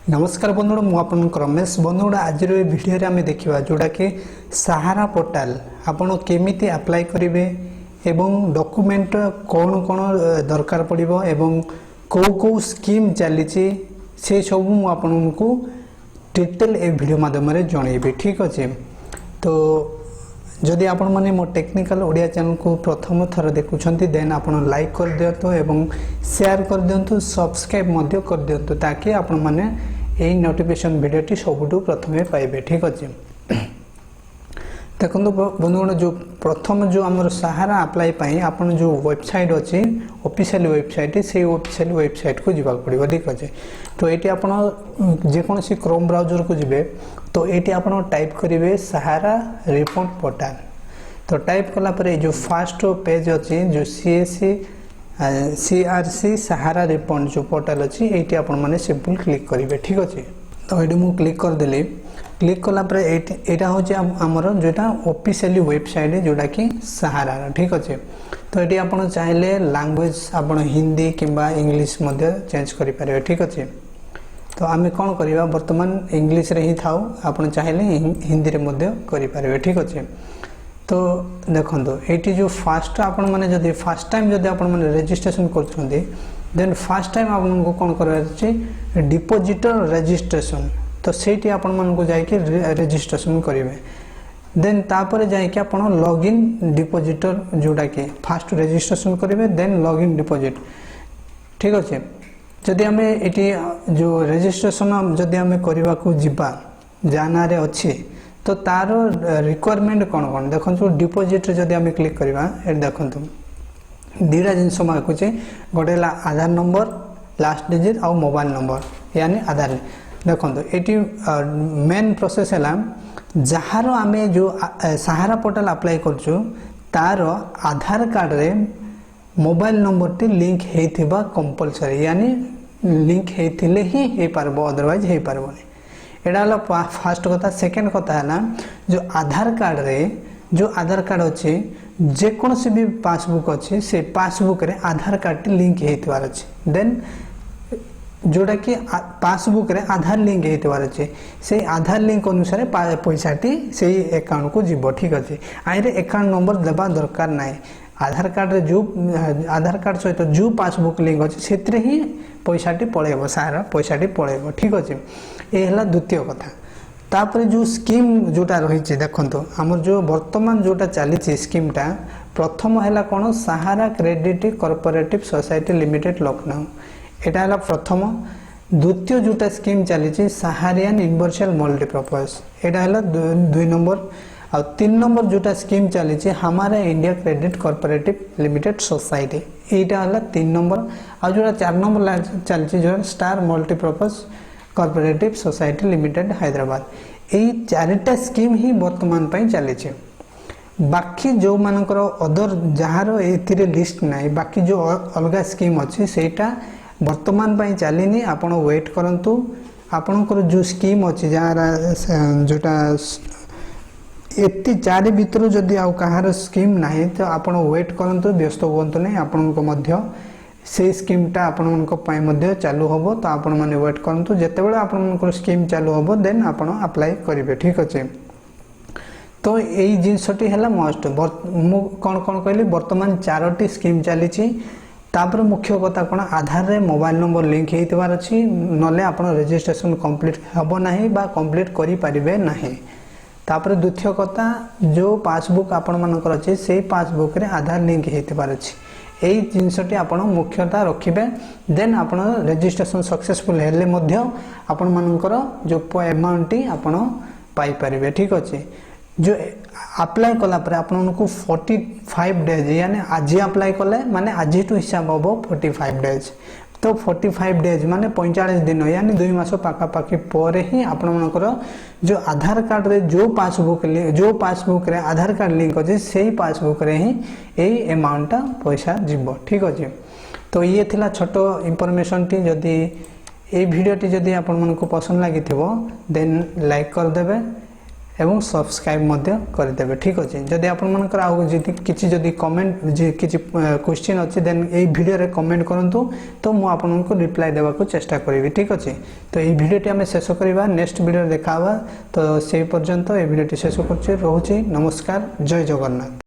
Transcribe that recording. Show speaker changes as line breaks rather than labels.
नमस्कार बंधुड़ मुझे रमेश बंधुड़ आज भिडियो आम देखा जोटा कि सहारा पोर्टाल आपण केमिति अप्लाई करेंगे एवं डॉक्यूमेंट कौन कौन दरकार पड़ो एवं कौ कौ स्कीम चली से सब मुझे डिटेल ए वीडियो माध्यम जनइबी। ठीक अच्छे तो जदि आपण मैंने मो टेक्निकल ओडिया चैनल को प्रथम थर देखुंत देन आप लाइक कर दिंतु एवं शेयर कर दिंतु सब्सक्राइब कर दिंतु ताकि आपण मैंने यही नोटिफिकेशन वीडियोटी सबुठू प्रथमे पाइबे। ठीक अच्छे देखो बंधुगण जो प्रथम जो आमर सहारा अप्लाई पाई आपन जो वेबसाइट अच्छी ऑफिशियल वेबसाइट से ऑफिशियल वेबसाइट को जीवा पड़ो। ठीक अच्छे तो ये आपन जेकोसी क्रोम ब्राउजर को जीवे तो ये आपन टाइप करेंगे सहारा रिफंड पोर्टाल। तो टाइप कला पर जो फर्स्ट पेज अच्छी जो CRC सहारा रिफंड जो पोर्टाल अच्छी ये आपण मैंने सिंपल क्लिक करेंगे। ठीक अच्छे तो ये मुझे क्लिक करदेली क्लिक कला पर यहाँ हूँ आमर जोटा ऑफिशियल वेबसाइट जोटा कि सहारा। ठीक अच्छे तो ये आप चाहिए लैंग्वेज आप हिंदी किंबा इंग्लिश चेंज करें। ठीक अच्छे तो आम कौन करवा बर्तमान इंग्लिश रे ही थाउ आप चाहिए हिंदी रे करें। ठीक अच्छे तो देखो ये जो फास्ट आपण मैंने जब फास्ट टाइम जब आप रजिस्ट्रेशन कर देन फास्ट टाइम आपको कौन कर डिपोजिटर रजिस्ट्रेशन तो सेठी आपण मानक जाइए रजिस्ट्रेशन करेंगे देन तापर जाइए आप लॉगिन डिपोजिटर जोटा कि फास्ट रजिस्ट्रेशन करेंगे देन लॉगिन डिपोजिट। ठीक अच्छे जदि आम ये जो रजिस्ट्रेशन जदि आम करने को जीवा जाना अच्छी तो तार रिक्वायरमेंट कौन कौन देखो डिपोजिट जदि आम क्लिक करवा देखो दीटा जिनस मागुचे गोटे आधार नंबर लास्ट डिजिट आउ मोबाइल नंबर यानी आधार देखो ये मेन प्रोसेस है जार आम जो सहारा पोर्टाल अप्लाई करछु तार आधार कार्ड रे मोबाइल नंबर टी लिंक होइथिबा कंपलसरी यानी लिंक होइथिले ही हो पारबो अदरवाइज हो पारबोनी। एटा हला फर्स्ट कथा। सेकंड कथा है जो आधार कार्ड रे जो आधार कार्ड अच्छी जेकोसी भी पासबुक अच्छी से पासबुक रे आधार कार्ड टी लिंक होइथिबार अछि देन जोटा कि पासबुक रे आधार लिंक होइथिबार अछि से आधार लिंक अनुसार पैसाटी से अकाउंट को जीव। ठीक अच्छे आइरे अकाउंट नंबर देवा दरकार ना आधार कार्ड रे जो आधार कार्ड सहित जो पासबुक लिंक अच्छे से ही पैसाटी पलैब सारा पैसाटी पलैब। ठीक अच्छे ये है द्वितीय कथा। तापर जो स्कीम जोटा रही देखो आमर जो वर्तमान जोटा चली स्कीमटा प्रथम है कौन Sahara credit corporative society limited Lucknow एटा है प्रथम। द्वितीय जोटा स्कीम चली सहारियन यूनिवर्सल मल्टीपर्पज एटा है 2 नंबर और 3 नंबर जोटा स्कीम चली हमारा India credit corporative limited society यहाँ है 3 नंबर और जोटा 4 नंबर चली जो star multipurpose corporative society limited Hyderabad यही 4टा स्कीम ही वर्तमान चली। बाकी जो मानकर अदर जार ए लिस्ट ना बाकी जो अलग स्कीम अच्छी सेटा वर्तमान चलनी आपण वेट करंतु आपणकर जो स्कीम अच्छी जहाँ जोटा एति 4 भितर जदि आउ कहार स्कीम ना तो आपण वेट करंतु व्यस्त हुंतु नहीं आपण से स्कीमटा आपण चालू हम तो आपण मैंने वेट करंतु जितेबाला आपण स्कीम चालू हम देन आपण अप्लाई करेंगे। ठीक अच्छे तो यही जिनसटी है मस्ट मु कौन कौन कहली वर्तमान 4टी स्कीम चली तापर मुख्य कथा कौन आधार रे मोबाइल नंबर लिंक होइतबार अछि नले आपण रजिस्ट्रेशन कंप्लीट हबो नाही बा कंप्लीट करि परिबे नाही। तापर द्वितीय कथा जो पासबुक आपण मानकर अछि से पासबुक रे आधार लिंक होइतबार अछि यही जिनसटी आपण मुख्यता रखिबे देन आपण रजिस्ट्रेशन सक्सेसफुल हेले मध्य आपण मानकर जो अमाउंट आपण पाई परिबे। ठीक अच्छे जो अप्लाई कला पर आपको 45 डेज यानी आज अप्लाई कले माने आज हिसाब हम 45 डेज तो 45 डेज माने 45 दिन यानी 2 मास पाखापाखि पर ही आपणकर जो आधार कार्ड रे जो पासबुक रे आधार कार्ड लिंक अच्छे से पासबुक रे ही यही अमाउंटा पैसा जीव। ठीक अच्छे तो ये थिला छोट इनफॉरमेशन टी जदि ये वीडियोटी जदि आपण मन को पसंद लगी देन लाइक कर देबे एवं सब्सक्राइब मध्य करदेवे ठीक अच्छे जदि आपंकर आउ किसी कमेंट किसी क्वेश्चन अच्छे देन ये वीडियो रे कमेंट करूँ तो मुझे आपको रिप्लाई देवाक चेष्टा करी ठीक अच्छे तो ये वीडियोटी आम शेष करवा नेक्स्ट वीडियो देखा तो से पर्यंत ये वीडियोटी शेष कर रोचे नमस्कार जय जगन्नाथ।